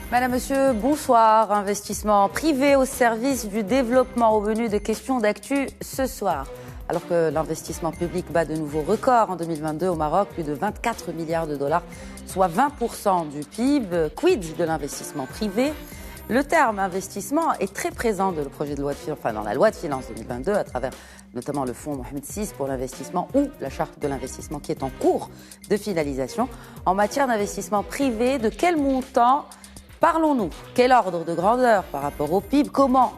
Madame, Monsieur, bonsoir. Investissement privé au service du développement au menu de questions d'actu ce soir. Alors que l'investissement public bat de nouveaux records en 2022 au Maroc, plus de 24 milliards de dollars, soit 20% du PIB. Quid de l'investissement privé? Le terme investissement est très présent dans le projet de loi de finances, dans la loi de finances 2022, à travers notamment le fonds Mohamed VI pour l'investissement ou la charte de l'investissement qui est en cours de finalisation. En matière d'investissement privé, de quel montant parlons-nous? Quel ordre de grandeur par rapport au PIB? Comment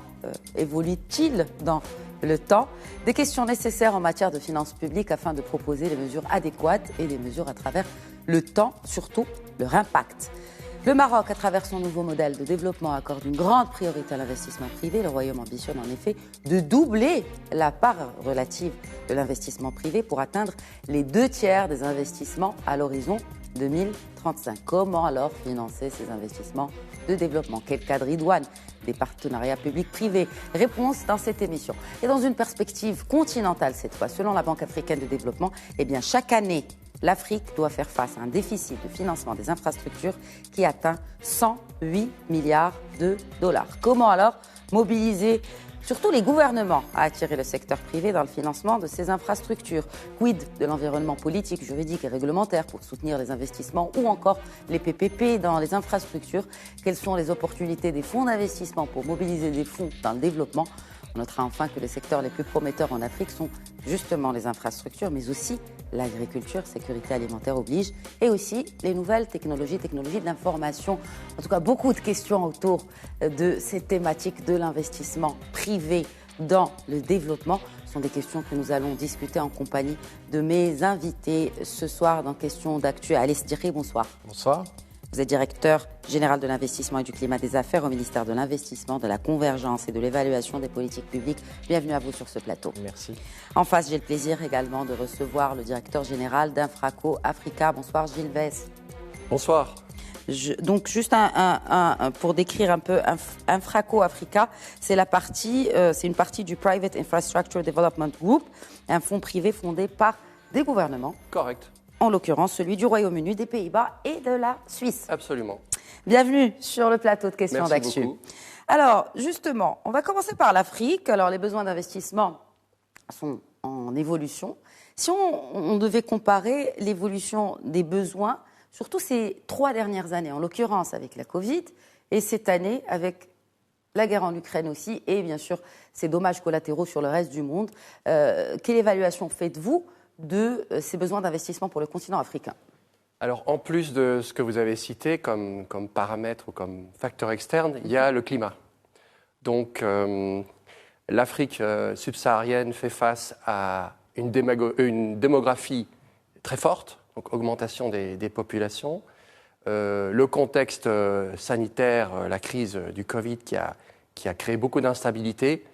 évolue-t-il dans le temps? Des questions nécessaires en matière de finances publiques afin de proposer les mesures adéquates et des mesures à travers le temps, surtout leur impact. Le Maroc, à travers son nouveau modèle de développement, accorde une grande priorité à l'investissement privé. Le Royaume ambitionne en effet de doubler la part relative de l'investissement privé pour atteindre les 2/3 des investissements à l'horizon 2035. Comment alors financer ces investissements de développement? Quel cadre idoine des partenariats publics-privés? Réponse dans cette émission. Et dans une perspective continentale cette fois, selon la Banque africaine de développement, chaque année, l'Afrique doit faire face à un déficit de financement des infrastructures qui atteint 108 milliards de dollars. Comment alors mobiliser surtout les gouvernements à attirer le secteur privé dans le financement de ces infrastructures? Quid de l'environnement politique, juridique et réglementaire pour soutenir les investissements ou encore les PPP dans les infrastructures? Quelles sont les opportunités des fonds d'investissement pour mobiliser des fonds dans le développement? On notera enfin que les secteurs les plus prometteurs en Afrique sont justement les infrastructures, mais aussi l'agriculture, sécurité alimentaire oblige, et aussi les nouvelles technologies de l'information. En tout cas, beaucoup de questions autour de ces thématiques de l'investissement privé dans le développement. Ce sont des questions que nous allons discuter en compagnie de mes invités ce soir dans Questions d'actu. Alice Diré, bonsoir. Bonsoir. Vous êtes directeur général de l'investissement et du climat des affaires au ministère de l'Investissement, de la Convergence et de l'évaluation des politiques publiques. Bienvenue à vous sur ce plateau. Merci. En face, j'ai le plaisir également de recevoir le directeur général d'Infraco Africa. Bonsoir Gilles Vess. Bonsoir. Donc juste pour décrire un peu Infraco Africa, c'est une partie du Private Infrastructure Development Group, un fonds privé fondé par des gouvernements. Correct. En l'occurrence celui du Royaume-Uni, des Pays-Bas et de la Suisse. Absolument. Bienvenue sur le plateau de Questions d'actu. Merci beaucoup. Alors, justement, on va commencer par l'Afrique. Alors, les besoins d'investissement sont en évolution. Si on devait comparer l'évolution des besoins, surtout ces 3 dernières années, en l'occurrence avec la Covid, et cette année avec la guerre en Ukraine aussi, et bien sûr ces dommages collatéraux sur le reste du monde, quelle évaluation faites-vous de ces besoins d'investissement pour le continent africain? Alors, en plus de ce que vous avez cité comme paramètre ou comme facteur externe, il y a le climat. Donc, l'Afrique subsaharienne fait face à une démographie très forte, donc augmentation des populations. Le contexte sanitaire, la crise du Covid qui a créé beaucoup d'instabilité.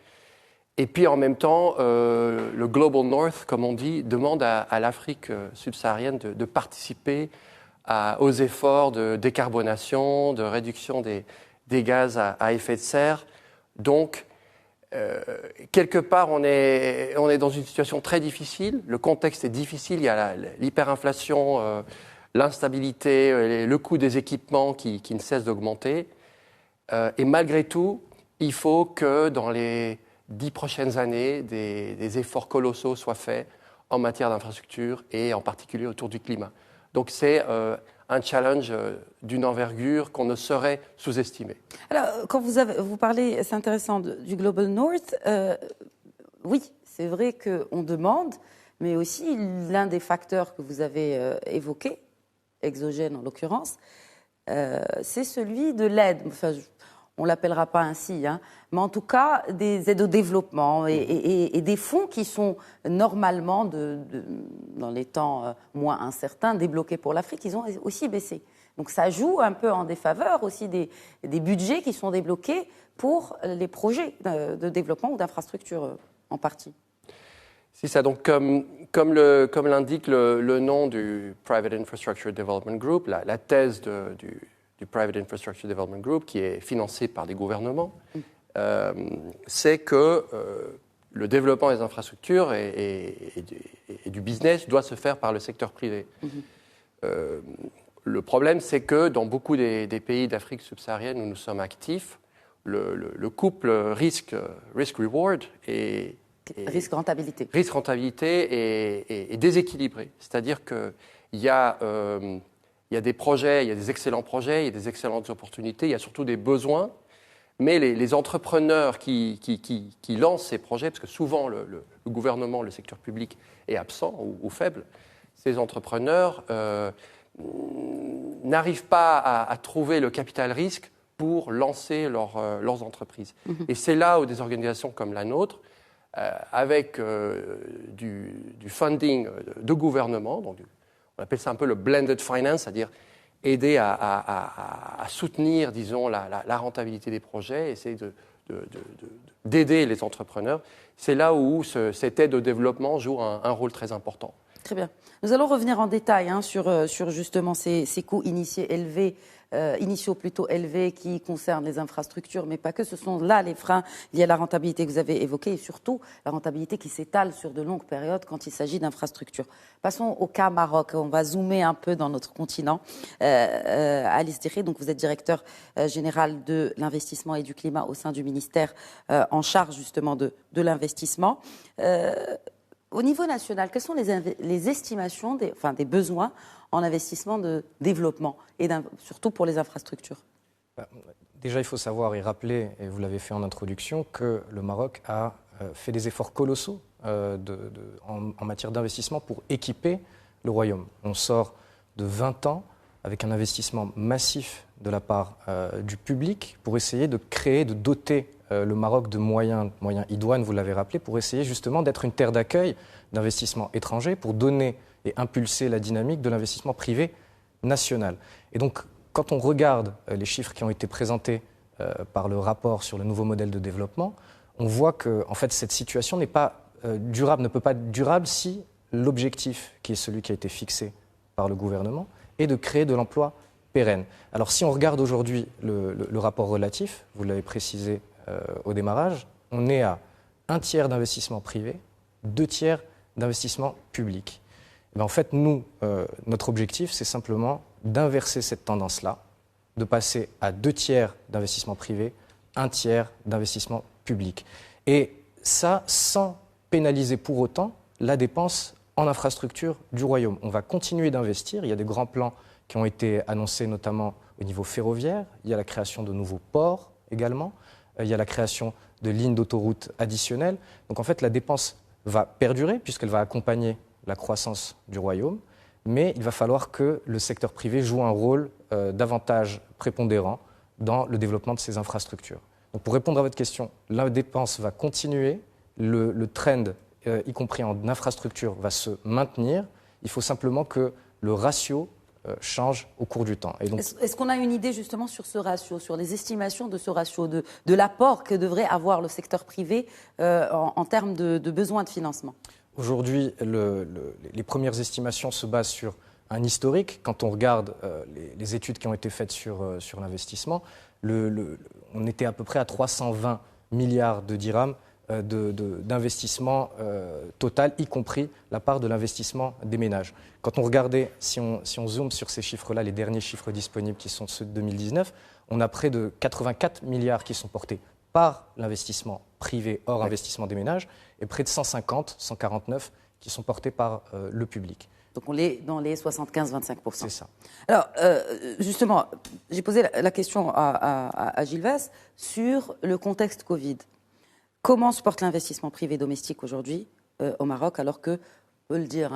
Et puis en même temps, le Global North, comme on dit, demande à l'Afrique subsaharienne de participer aux efforts de décarbonation, de réduction des gaz à effet de serre. Donc, quelque part, on est dans une situation très difficile. Le contexte est difficile. Il y a l'hyperinflation, l'instabilité, le coût des équipements qui ne cesse d'augmenter. Et malgré tout, il faut que dans les 10 prochaines années, des efforts colossaux soient faits en matière d'infrastructure et en particulier autour du climat. Donc c'est un challenge d'une envergure qu'on ne saurait sous-estimer. Alors, quand vous parlez, c'est intéressant, du Global North, oui, c'est vrai qu'on demande, mais aussi l'un des facteurs que vous avez évoqué, exogène en l'occurrence, c'est celui de l'aide. Enfin, on ne l'appellera pas ainsi, mais en tout cas des aides au développement et des fonds qui sont normalement, dans les temps moins incertains, débloqués pour l'Afrique, ils ont aussi baissé. Donc ça joue un peu en défaveur aussi des budgets qui sont débloqués pour les projets de développement ou d'infrastructure en partie. C'est ça, donc comme l'indique le nom du Private Infrastructure Development Group, la thèse du Private Infrastructure Development Group, qui est financé par des gouvernements, c'est que le développement des infrastructures et du business doit se faire par le secteur privé. le problème, c'est que dans beaucoup des pays d'Afrique subsaharienne où nous sommes actifs, le couple risk-reward est risque-rentabilité. Risque-rentabilité est déséquilibré. C'est-à-dire qu'il y a des projets, il y a des excellents projets, il y a des excellentes opportunités, il y a surtout des besoins. Mais les entrepreneurs qui lancent ces projets, parce que souvent le gouvernement, le secteur public est absent ou faible, ces entrepreneurs n'arrivent pas à trouver le capital risque pour lancer leurs entreprises. Et c'est là où des organisations comme la nôtre, avec du funding de gouvernement, donc on appelle ça un peu le blended finance, c'est-à-dire aider à soutenir, disons, la rentabilité des projets, essayer d'aider les entrepreneurs. C'est là où cette aide au développement joue un rôle très important. Très bien. Nous allons revenir en détail sur justement ces coûts initiaux plutôt élevés qui concernent les infrastructures, mais pas que. Ce sont là les freins liés à la rentabilité que vous avez évoquée et surtout la rentabilité qui s'étale sur de longues périodes quand il s'agit d'infrastructures. Passons au cas Maroc. On va zoomer un peu dans notre continent. Alice Diré, donc vous êtes directeur général de l'investissement et du climat au sein du ministère en charge justement de l'investissement. Au niveau national, quelles sont les estimations des besoins en investissement de développement et surtout pour les infrastructures? Déjà, il faut savoir et rappeler, et vous l'avez fait en introduction, que le Maroc a fait des efforts colossaux en matière d'investissement pour équiper le royaume. On sort de 20 ans avec un investissement massif de la part du public pour essayer de créer, de doter le Maroc de moyens idoines, vous l'avez rappelé, pour essayer justement d'être une terre d'accueil d'investissements étrangers, pour donner et impulser la dynamique de l'investissement privé national. Et donc, quand on regarde les chiffres qui ont été présentés par le rapport sur le nouveau modèle de développement, on voit que en fait, cette situation n'est pas durable, ne peut pas être durable si l'objectif, qui est celui qui a été fixé par le gouvernement, est de créer de l'emploi pérenne. Alors si on regarde aujourd'hui le rapport relatif, vous l'avez précisé au démarrage, on est à 1/3 d'investissement privé, 2/3 d'investissement public. Et en fait, nous, notre objectif, c'est simplement d'inverser cette tendance-là, de passer à 2/3 d'investissement privé, 1/3 d'investissement public. Et ça, sans pénaliser pour autant la dépense en infrastructure du royaume. On va continuer d'investir. Il y a des grands plans qui ont été annoncés, notamment au niveau ferroviaire. Il y a la création de nouveaux ports également. Il y a la création de lignes d'autoroutes additionnelles. Donc en fait, la dépense va perdurer puisqu'elle va accompagner la croissance du royaume. Mais il va falloir que le secteur privé joue un rôle davantage prépondérant dans le développement de ces infrastructures. Donc pour répondre à votre question, la dépense va continuer, le trend, y compris en infrastructure, va se maintenir. Il faut simplement que le ratio change au cours du temps. Et donc, est-ce qu'on a une idée justement sur ce ratio, sur les estimations de ce ratio, de l'apport que devrait avoir le secteur privé en termes de besoins de financement? Aujourd'hui, les premières estimations se basent sur un historique. Quand on regarde les études qui ont été faites sur l'investissement, on était à peu près à 320 milliards de dirhams d'investissement total, y compris la part de l'investissement des ménages. Quand on regardait, si on zoome sur ces chiffres-là, les derniers chiffres disponibles qui sont ceux de 2019, on a près de 84 milliards qui sont portés par l'investissement privé hors investissement des ménages et près de 149 qui sont portés par le public. Donc on est dans les 75-25%. C'est ça. Alors, justement, j'ai posé la question à Gilles Vasse sur le contexte Covid. Comment se porte l'investissement privé domestique aujourd'hui au Maroc, alors que, on peut le dire,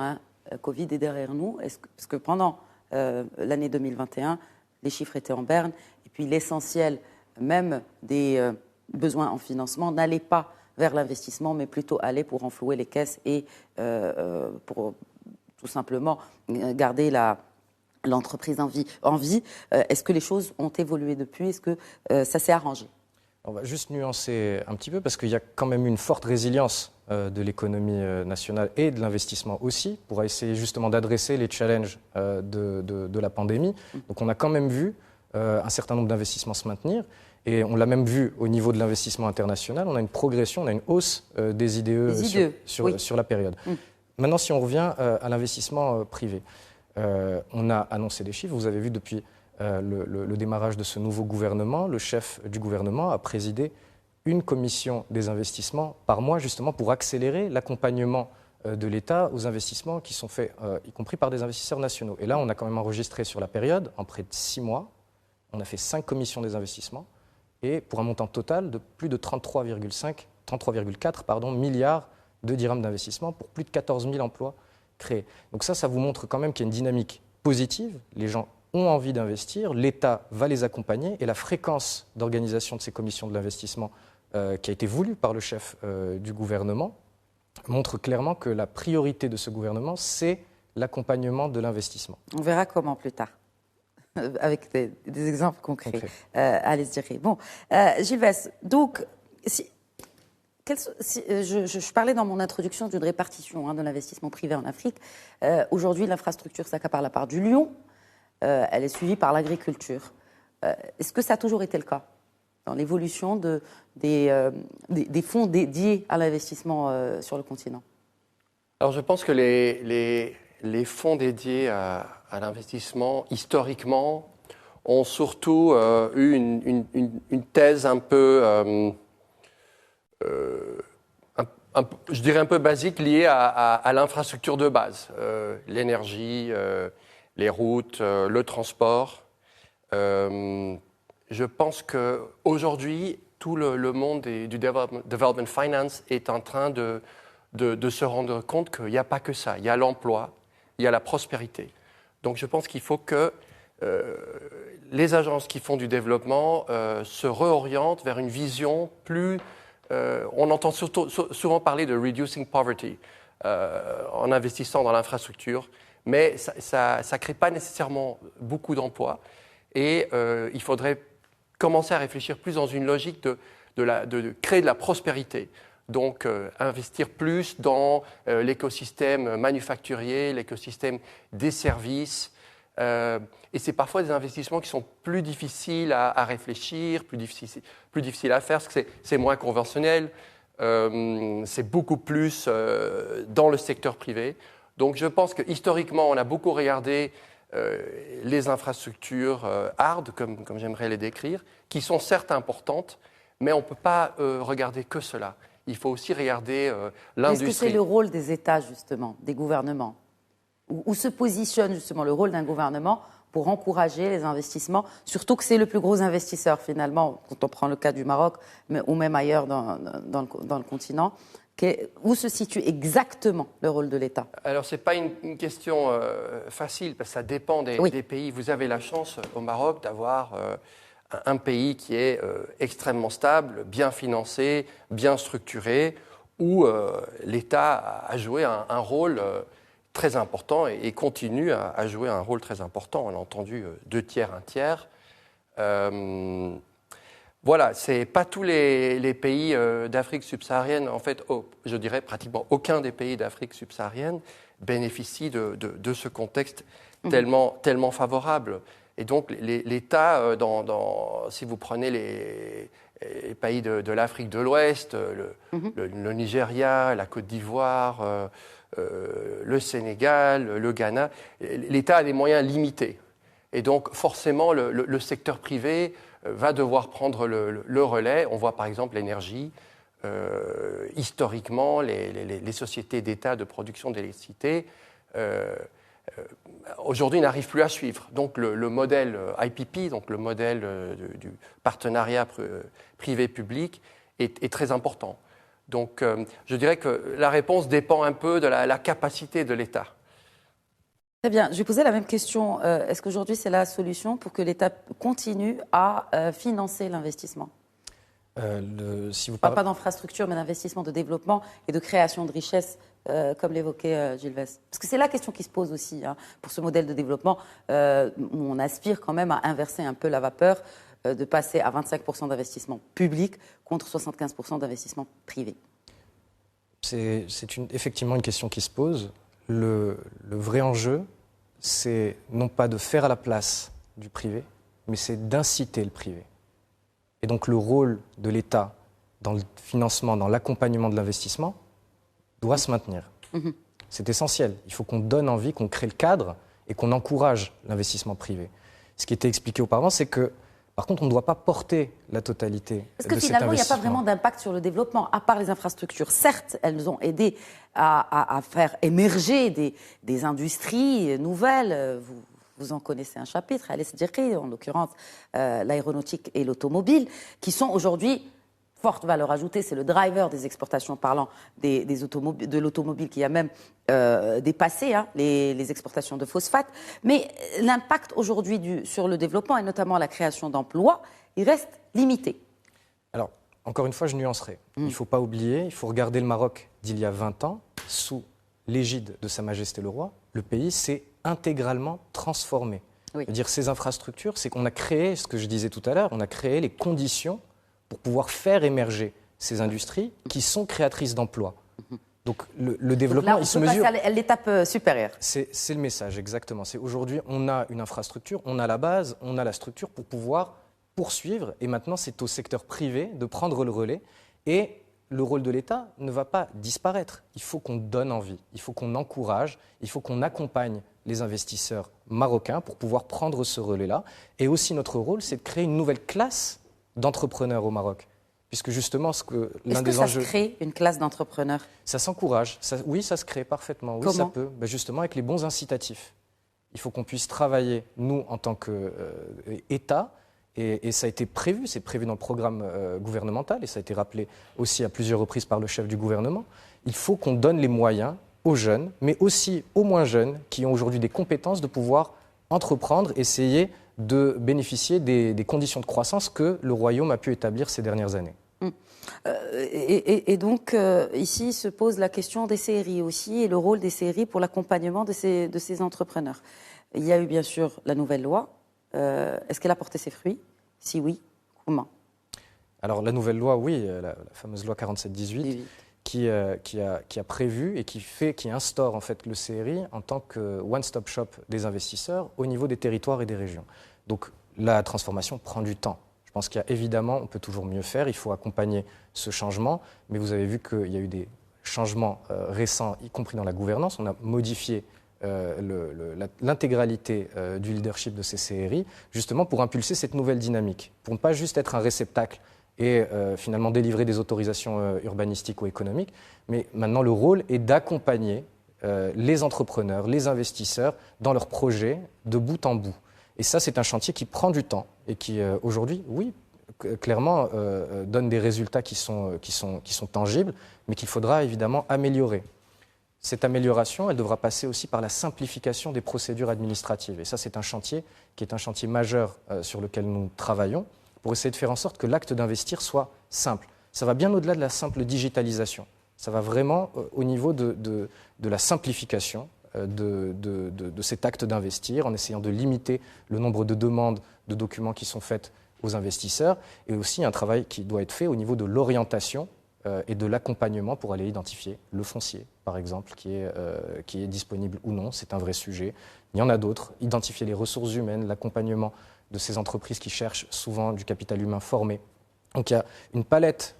Covid est derrière nous? Parce que pendant l'année 2021, les chiffres étaient en berne, et puis l'essentiel même des besoins en financement n'allait pas vers l'investissement, mais plutôt allait pour renflouer les caisses et pour tout simplement garder l'entreprise en vie. Est-ce que les choses ont évolué depuis? Est-ce que ça s'est arrangé? On va juste nuancer un petit peu parce qu'il y a quand même une forte résilience de l'économie nationale et de l'investissement aussi pour essayer justement d'adresser les challenges de la pandémie. Donc on a quand même vu un certain nombre d'investissements se maintenir et on l'a même vu au niveau de l'investissement international. On a une progression, on a une hausse des IDE sur la période. Maintenant, si on revient à l'investissement privé, On a annoncé des chiffres. Vous avez vu depuis le démarrage de ce nouveau gouvernement, le chef du gouvernement a présidé une commission des investissements par mois, justement pour accélérer l'accompagnement de l'État aux investissements qui sont faits, y compris par des investisseurs nationaux. Et là, on a quand même enregistré sur la période, en près de 6 mois, on a fait 5 commissions des investissements, et pour un montant total de plus de 33,4 milliards de dirhams d'investissement pour plus de 14 000 emplois créés. Donc ça vous montre quand même qu'il y a une dynamique positive. Les gens ont envie d'investir, l'État va les accompagner, et la fréquence d'organisation de ces commissions de l'investissement qui a été voulue par le chef du gouvernement montre clairement que la priorité de ce gouvernement, c'est l'accompagnement de l'investissement. On verra comment plus tard, avec des exemples concrets. Alice Diré. Bon, Gilles Vest, donc, je parlais dans mon introduction d'une répartition de l'investissement privé en Afrique. Aujourd'hui, l'infrastructure s'accapare la part du lion. Elle est suivie par l'agriculture. Est-ce que ça a toujours été le cas dans l'évolution des fonds dédiés à l'investissement sur le continent? Alors je pense que les fonds dédiés à l'investissement, historiquement, ont surtout eu une thèse un peu, je dirais un peu basique, liée à l'infrastructure de base, l'énergie, les routes, le transport. Je pense qu'aujourd'hui, tout le monde du development finance est en train de se rendre compte qu'il n'y a pas que ça. Il y a l'emploi, il y a la prospérité. Donc je pense qu'il faut que les agences qui font du développement se réorientent vers une vision plus... on entend souvent parler de « reducing poverty » en investissant dans l'infrastructure, mais ça ne crée pas nécessairement beaucoup d'emplois. Et il faudrait commencer à réfléchir plus dans une logique de créer de la prospérité. Donc, investir plus dans l'écosystème manufacturier, l'écosystème des services. Et c'est parfois des investissements qui sont plus difficiles à réfléchir, plus difficiles à faire, parce que c'est moins conventionnel. C'est beaucoup plus dans le secteur privé. Donc, je pense que historiquement, on a beaucoup regardé les infrastructures hard, comme j'aimerais les décrire, qui sont certes importantes, mais on ne peut pas regarder que cela. Il faut aussi regarder l'industrie. Est-ce que c'est le rôle des États, justement, des gouvernements? Où se positionne justement le rôle d'un gouvernement pour encourager les investissements, surtout que c'est le plus gros investisseur finalement, quand on prend le cas du Maroc, ou même ailleurs dans le continent. Où se situe exactement le rôle de l'État? Alors, ce n'est pas une question facile, parce que ça dépend des pays. Vous avez la chance au Maroc d'avoir un pays qui est extrêmement stable, bien financé, bien structuré, où l'État a joué un rôle très important et continue à jouer un rôle très important. On a entendu 2 tiers, 1 tiers. Voilà, ce n'est pas tous les pays d'Afrique subsaharienne, en fait, je dirais pratiquement aucun des pays d'Afrique subsaharienne bénéficie de ce contexte tellement favorable. Et donc l'État, si vous prenez les pays de l'Afrique de l'Ouest, le Nigeria, la Côte d'Ivoire, le Sénégal, le Ghana, l'État a des moyens limités. Et donc forcément le secteur privé va devoir prendre le relais. On voit par exemple l'énergie. Historiquement, les sociétés d'État de production d'électricité aujourd'hui n'arrivent plus à suivre. Donc le modèle IPP, donc le modèle du partenariat privé-public, est très important. Donc je dirais que la réponse dépend un peu de la capacité de l'État. Très bien. Je vais poser la même question. Est-ce qu'aujourd'hui, c'est la solution pour que l'État continue à financer l'investissement? Si vous parle pas d'infrastructure, mais d'investissement, de développement et de création de richesses, comme l'évoquait Gilles Vest. Parce que c'est la question qui se pose aussi pour ce modèle de développement. On aspire quand même à inverser un peu la vapeur, de passer à 25% d'investissement public contre 75% d'investissement privé. C'est effectivement une question qui se pose. Le vrai enjeu, c'est non pas de faire à la place du privé, mais c'est d'inciter le privé. Et donc le rôle de l'État dans le financement, dans l'accompagnement de l'investissement, doit se maintenir. C'est essentiel. Il faut qu'on donne envie, qu'on crée le cadre et qu'on encourage l'investissement privé. Ce qui était expliqué auparavant, c'est que, par contre, on ne doit pas porter la totalité de cet investissement. Parce que finalement, il n'y a pas vraiment d'impact sur le développement, à part les infrastructures. Certes, elles ont aidé à faire émerger des industries nouvelles. Vous en connaissez un chapitre, Ales Djeri, en l'occurrence l'aéronautique et l'automobile, qui sont aujourd'hui forte valeur ajoutée. C'est le driver des exportations parlant de l'automobile qui a même dépassé les exportations de phosphate. Mais l'impact aujourd'hui sur le développement et notamment la création d'emplois, il reste limité. Alors, encore une fois, je nuancerai. Il ne faut pas oublier, il faut regarder le Maroc d'il y a 20 ans, sous l'égide de Sa Majesté le Roi. Le pays s'est intégralement transformé. Oui. C'est-à-dire ces infrastructures, c'est qu'on a créé, ce que je disais tout à l'heure, on a créé les conditions pour pouvoir faire émerger ces industries qui sont créatrices d'emplois. Donc le développement, il se mesure... Donc là, on peut passer à l'étape supérieure. C'est le message, exactement. C'est aujourd'hui, on a une infrastructure, on a la base, on a la structure pour pouvoir poursuivre. Et maintenant, c'est au secteur privé de prendre le relais. Et le rôle de l'État ne va pas disparaître. Il faut qu'on donne envie, il faut qu'on encourage, il faut qu'on accompagne les investisseurs marocains pour pouvoir prendre ce relais-là. Et aussi, notre rôle, c'est de créer une nouvelle classe d'entrepreneurs au Maroc. Puisque justement, l'un des enjeux... Est-ce que ça se crée, une classe d'entrepreneurs ? Ça s'encourage. Oui, ça se crée parfaitement. Oui, Comment ? Ça peut. Justement, avec les bons incitatifs. Il faut qu'on puisse travailler, nous, en tant qu'État, et ça a été prévu, c'est prévu dans le programme gouvernemental, et ça a été rappelé aussi à plusieurs reprises par le chef du gouvernement. Il faut qu'on donne les moyens aux jeunes, mais aussi aux moins jeunes, qui ont aujourd'hui des compétences, de pouvoir entreprendre, essayer de bénéficier des conditions de croissance que le Royaume a pu établir ces dernières années. Et donc, ici se pose la question des CRI aussi, et le rôle des CRI pour l'accompagnement de ces entrepreneurs. Il y a eu bien sûr la nouvelle loi. Est-ce qu'elle a porté ses fruits ? Si oui, comment ? Alors la nouvelle loi, oui, la fameuse loi 47-18, qui a prévu et qui instaure en fait le CRI en tant que one-stop shop des investisseurs au niveau des territoires et des régions. Donc la transformation prend du temps. Je pense qu'il y a évidemment, on peut toujours mieux faire, il faut accompagner ce changement, mais vous avez vu qu'il y a eu des changements récents, y compris dans la gouvernance. On a modifié l'intégralité du leadership de ces CRI, justement pour impulser cette nouvelle dynamique, pour ne pas juste être un réceptacle et finalement délivrer des autorisations urbanistiques ou économiques, mais maintenant le rôle est d'accompagner les entrepreneurs, les investisseurs dans leurs projets de bout en bout. Et ça, c'est un chantier qui prend du temps et qui, aujourd'hui, oui, clairement, donne des résultats qui sont tangibles, mais qu'il faudra évidemment améliorer. Cette amélioration, elle devra passer aussi par la simplification des procédures administratives. Et ça, c'est un chantier qui est un chantier majeur sur lequel nous travaillons pour essayer de faire en sorte que l'acte d'investir soit simple. Ça va bien au-delà de la simple digitalisation. Ça va vraiment au niveau de la simplification de cet acte d'investir, en essayant de limiter le nombre de demandes de documents qui sont faites aux investisseurs, et aussi un travail qui doit être fait au niveau de l'orientation et de l'accompagnement pour aller identifier le foncier, par exemple, qui est disponible ou non. C'est un vrai sujet. Il y en a d'autres. Identifier les ressources humaines, l'accompagnement de ces entreprises qui cherchent souvent du capital humain formé. Donc il y a une palette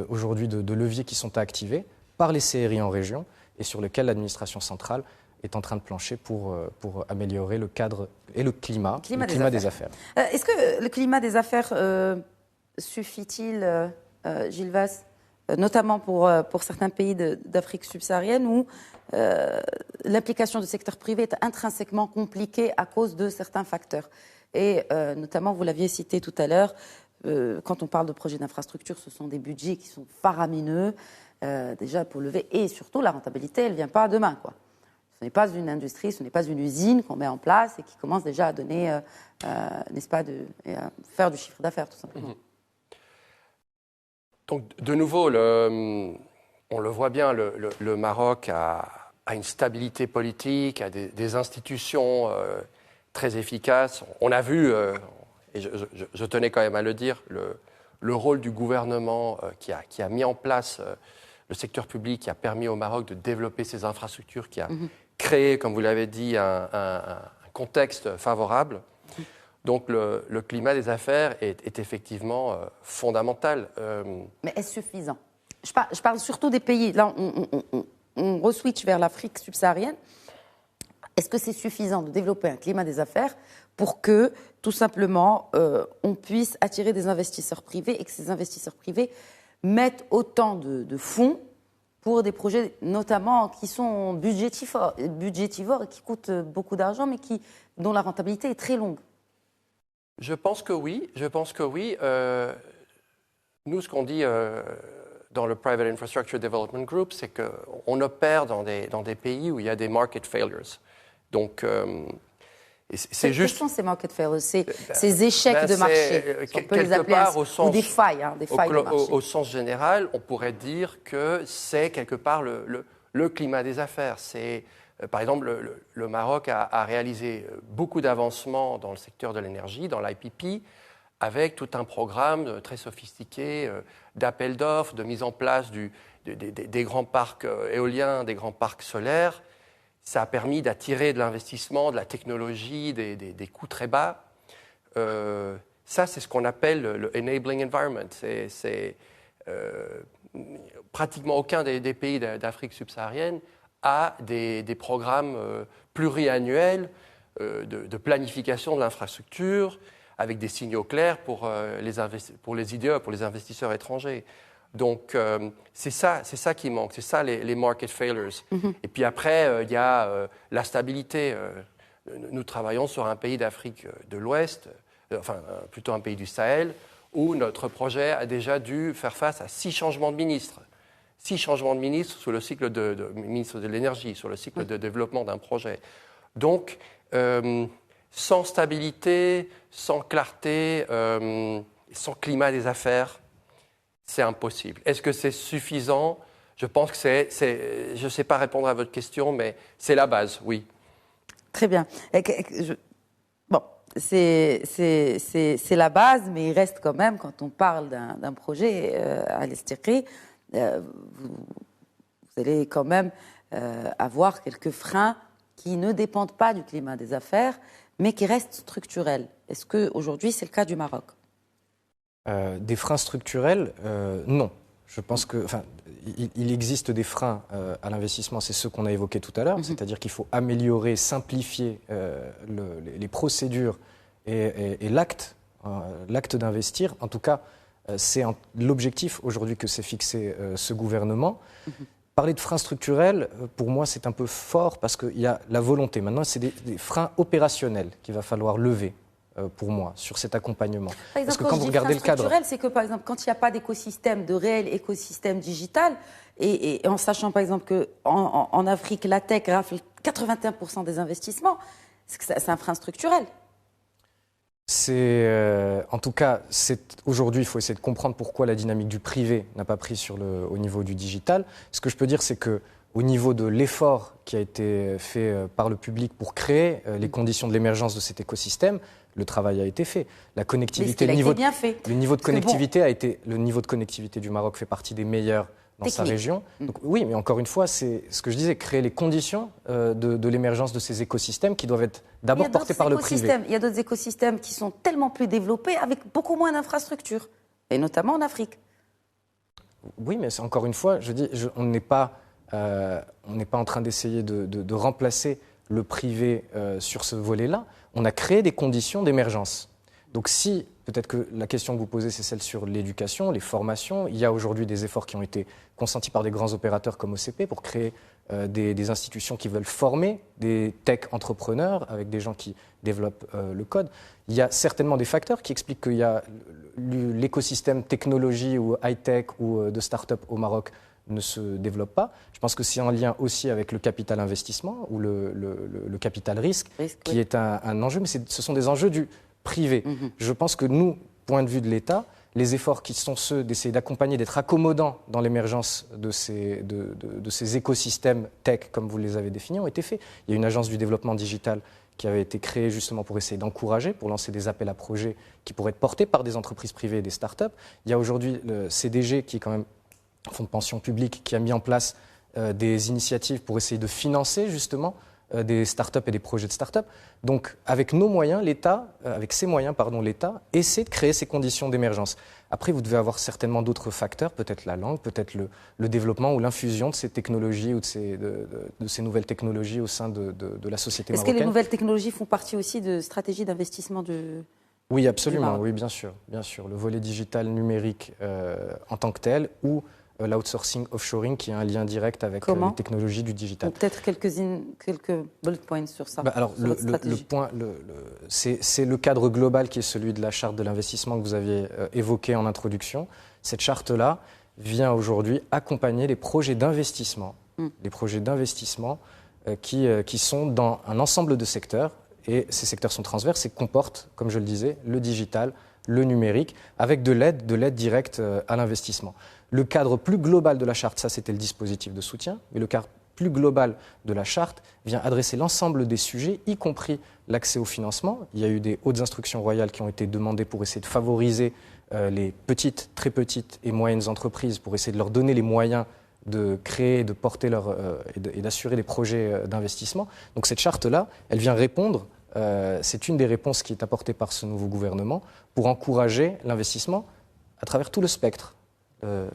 aujourd'hui de leviers qui sont à activer par les CRI en région et sur lesquels l'administration centrale est en train de plancher pour améliorer le cadre et le climat des affaires. Est-ce que le climat des affaires suffit-il, Gilles Vasse, notamment pour certains pays d'Afrique subsaharienne où l'implication du secteur privé est intrinsèquement compliquée à cause de certains facteurs. Et notamment, vous l'aviez cité tout à l'heure, quand on parle de projets d'infrastructure, ce sont des budgets qui sont faramineux, déjà pour lever, et surtout la rentabilité, elle ne vient pas demain, quoi. Ce n'est pas une industrie, ce n'est pas une usine qu'on met en place et qui commence déjà à donner, n'est-ce pas, à faire du chiffre d'affaires, tout simplement. Donc, de nouveau, on le voit bien, le Maroc a une stabilité politique, a des institutions très efficaces. On a vu, et je tenais quand même à le dire, le rôle du gouvernement qui a mis en place le secteur public, qui a permis au Maroc de développer ses infrastructures, qui a créé, comme vous l'avez dit, un contexte favorable. Donc le climat des affaires est effectivement fondamental. Mais est-ce suffisant ? Je parle surtout des pays. Là, on re-switch vers l'Afrique subsaharienne. Est-ce que c'est suffisant de développer un climat des affaires pour que, tout simplement, on puisse attirer des investisseurs privés et que ces investisseurs privés mettent autant de fonds pour des projets notamment qui sont budgétivores et qui coûtent beaucoup d'argent, mais dont la rentabilité est très longue? Je pense que oui. Nous, ce qu'on dit dans le Private Infrastructure Development Group, c'est qu'on opère dans des pays où il y a des market failures. Donc, c'est juste... Quels sont ces market failures, ces échecs de marché, on peut les appeler ou des failles, des failles de marché. Au sens général, on pourrait dire que c'est quelque part le climat des affaires. Par exemple, le Maroc a réalisé beaucoup d'avancements dans le secteur de l'énergie, dans l'IPP, avec tout un programme très sophistiqué d'appel d'offres, de mise en place des grands parcs éoliens, des grands parcs solaires. Ça a permis d'attirer de l'investissement, de la technologie, des coûts très bas. Ça, c'est ce qu'on appelle le enabling environment. Pratiquement aucun des pays d'Afrique subsaharienne a des programmes pluriannuels de planification de l'infrastructure avec des signaux clairs pour les IDE, pour les investisseurs étrangers. Donc, c'est ça qui manque, c'est ça les market failures. Mm-hmm. Et puis après, il y a la stabilité. Nous travaillons sur un pays d'Afrique de l'Ouest, plutôt un pays du Sahel, où notre projet a déjà dû faire face à 6 changements de ministres. 6 changements de ministres sur le cycle de ministre de l'énergie, sur le cycle de développement d'un projet. Donc, sans stabilité, sans clarté, sans climat des affaires, c'est impossible. Est-ce que c'est suffisant? Je pense que je ne sais pas répondre à votre question, mais c'est la base, oui. Très bien. Bon, c'est la base, mais il reste quand même, quand on parle d'un projet à l'Estirri, vous allez quand même avoir quelques freins qui ne dépendent pas du climat des affaires, mais qui restent structurels. Est-ce qu'aujourd'hui, c'est le cas du Maroc? Des freins structurels, non. Je pense il existe des freins à l'investissement, c'est ceux qu'on a évoqués tout à l'heure, c'est-à-dire qu'il faut améliorer, simplifier les procédures et l'acte d'investir. En tout cas, c'est l'objectif aujourd'hui que s'est fixé ce gouvernement. Parler de freins structurels, pour moi, c'est un peu fort parce qu'il y a la volonté. Maintenant, c'est des freins opérationnels qu'il va falloir lever. Pour moi, sur cet accompagnement. Par exemple, quand vous regardez le cadre, c'est que, par exemple, quand il n'y a pas d'écosystème, de réel écosystème digital, et en sachant, par exemple, qu'en Afrique, la tech rafle 81% des investissements, c'est un frein structurel. En tout cas, aujourd'hui, il faut essayer de comprendre pourquoi la dynamique du privé n'a pas pris au niveau du digital. Ce que je peux dire, c'est qu'au niveau de l'effort qui a été fait par le public pour créer les conditions de l'émergence de cet écosystème, le travail a été fait. La connectivité, le niveau de connectivité du Maroc fait partie des meilleurs dans sa région. Donc, oui, mais encore une fois, c'est ce que je disais, créer les conditions de l'émergence de ces écosystèmes qui doivent être d'abord portés par le privé. Il y a d'autres écosystèmes qui sont tellement plus développés avec beaucoup moins d'infrastructures, et notamment en Afrique. Oui, mais encore une fois, je dis, on n'est pas en train d'essayer de remplacer le privé sur ce volet-là. On a créé des conditions d'émergence. Donc peut-être que la question que vous posez, c'est celle sur l'éducation, les formations. Il y a aujourd'hui des efforts qui ont été consentis par des grands opérateurs comme OCP pour créer des institutions qui veulent former des tech entrepreneurs avec des gens qui développent le code. Il y a certainement des facteurs qui expliquent qu'il y a l'écosystème technologie ou high-tech ou de start-up au Maroc ne se développe pas. Je pense que c'est en lien aussi avec le capital investissement ou le capital risque qui est un enjeu, mais ce sont des enjeux du privé. Je pense que nous, point de vue de l'État, les efforts qui sont ceux d'essayer d'accompagner, d'être accommodants dans l'émergence de ces écosystèmes tech, comme vous les avez définis, ont été faits. Il y a une agence du développement digital qui avait été créée justement pour essayer d'encourager, pour lancer des appels à projets qui pourraient être portés par des entreprises privées et des start-up. Il y a aujourd'hui le CDG qui est quand même fonds de pension public qui a mis en place des initiatives pour essayer de financer justement des start-up et des projets de start-up. Donc avec nos moyens, l'État, l'État essaie de créer ces conditions d'émergence. Après, vous devez avoir certainement d'autres facteurs, peut-être la langue, peut-être le développement ou l'infusion de ces technologies ou de ces nouvelles technologies au sein de la société marocaine. Est-ce que les nouvelles technologies font partie aussi de stratégies d'investissement Oui, absolument, oui, bien sûr, bien sûr. Le volet digital numérique en tant que tel ou l'outsourcing offshoring qui a un lien direct avec les technologies du digital. Peut-être quelques bullet points sur ça. Alors, c'est le cadre global qui est celui de la charte de l'investissement que vous aviez évoqué en introduction. Cette charte-là vient aujourd'hui accompagner les projets d'investissement, qui sont dans un ensemble de secteurs. Et ces secteurs sont transverses et comportent, comme je le disais, le digital, le numérique, avec de l'aide directe à l'investissement. Le cadre plus global de la charte, ça c'était le dispositif de soutien, mais le cadre plus global de la charte vient adresser l'ensemble des sujets, y compris l'accès au financement. Il y a eu des hautes instructions royales qui ont été demandées pour essayer de favoriser les petites, très petites et moyennes entreprises, pour essayer de leur donner les moyens de créer, de porter et d'assurer des projets d'investissement. Donc cette charte-là, elle vient répondre, c'est une des réponses qui est apportée par ce nouveau gouvernement pour encourager l'investissement à travers tout le spectre.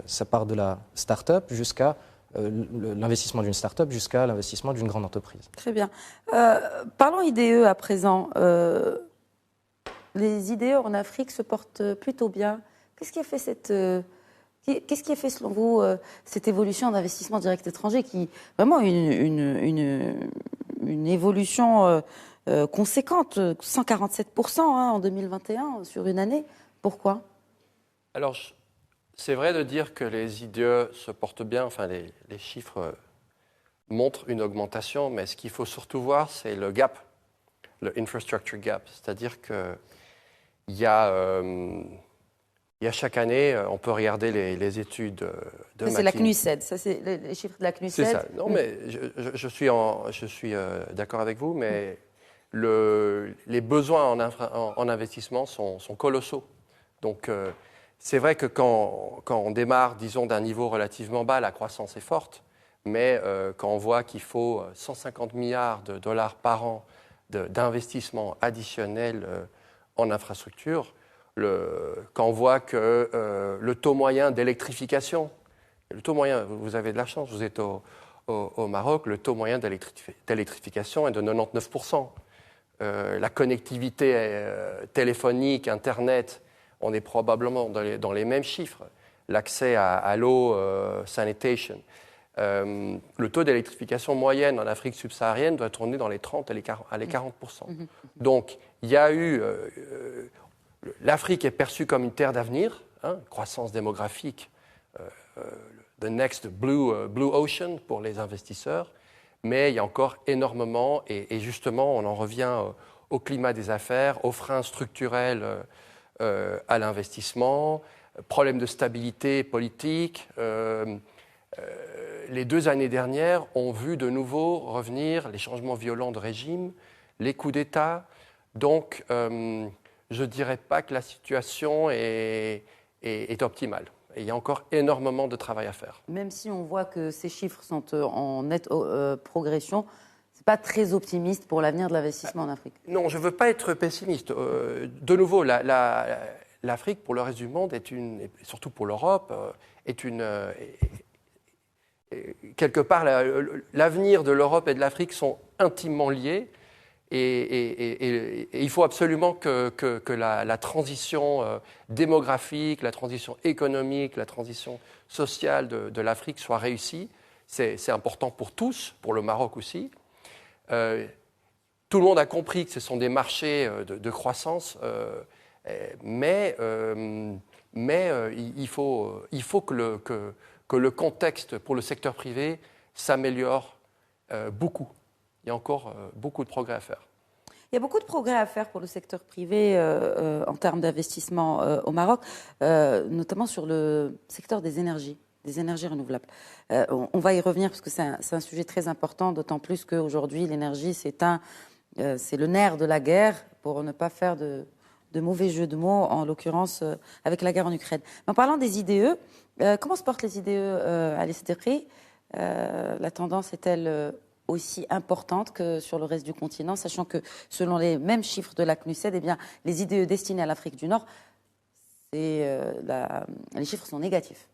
Ça part de la start-up jusqu'à l'investissement d'une start-up jusqu'à l'investissement d'une grande entreprise. Très bien. Parlons IDE à présent. Les IDE en Afrique se portent plutôt bien. Qu'est-ce qui a fait selon vous cette évolution d'investissement direct étranger qui est vraiment une évolution conséquente, 147% en 2021 sur une année. Pourquoi ? Alors, c'est vrai de dire que les IDE se portent bien, enfin les chiffres montrent une augmentation, mais ce qu'il faut surtout voir, c'est le gap, le infrastructure gap. C'est-à-dire qu'il y a chaque année, on peut regarder les études de McKinsey. C'est la CNUSED, ça c'est les chiffres de la CNUSED. C'est ça. Non, mais je suis d'accord avec vous, mais les besoins en investissement sont colossaux. Donc, c'est vrai que quand on démarre, disons, d'un niveau relativement bas, la croissance est forte, mais quand on voit qu'il faut 150 milliards de dollars par an d'investissement additionnel en infrastructure, quand on voit que le taux moyen d'électrification, vous avez de la chance, vous êtes au Maroc, le taux moyen d'électrification est de 99%. La connectivité téléphonique, Internet, on est probablement dans les mêmes chiffres. L'accès à l'eau, sanitation. Le taux d'électrification moyenne en Afrique subsaharienne doit tourner dans les 30 et les 40%. Donc, il y a eu... L'Afrique est perçue comme une terre d'avenir, croissance démographique, the next blue ocean pour les investisseurs, mais il y a encore énormément, et justement, on en revient au climat des affaires, aux freins structurels à l'investissement, problème de stabilité politique. Les 2 années dernières ont vu de nouveau revenir les changements violents de régime, les coups d'État. Donc, je ne dirais pas que la situation est optimale. Et il y a encore énormément de travail à faire. Même si on voit que ces chiffres sont en nette progression, ce n'est pas très optimiste pour l'avenir de l'investissement en Afrique. Non, je ne veux pas être pessimiste. De nouveau, l'Afrique, pour le reste du monde, et surtout pour l'Europe, quelque part, l'avenir de l'Europe et de l'Afrique sont intimement liés. Et il faut absolument que la transition démographique, la transition économique, la transition sociale de l'Afrique soit réussie. C'est important pour tous, pour le Maroc aussi. Tout le monde a compris que ce sont des marchés de croissance, mais il faut que le contexte pour le secteur privé s'améliore beaucoup. Il y a encore beaucoup de progrès à faire. Il y a beaucoup de progrès à faire pour le secteur privé en termes d'investissement au Maroc, notamment sur le secteur des énergies renouvelables. On va y revenir parce que c'est un sujet très important, d'autant plus qu'aujourd'hui, l'énergie, c'est le nerf de la guerre, pour ne pas faire de mauvais jeux de mots, en l'occurrence avec la guerre en Ukraine. Mais en parlant des IDE, comment se portent les IDE à l'Estrie ? La tendance est-elle aussi importante que sur le reste du continent, sachant que selon les mêmes chiffres de la CNUSED, eh bien, les IDE destinés à l'Afrique du Nord les chiffres sont négatifs.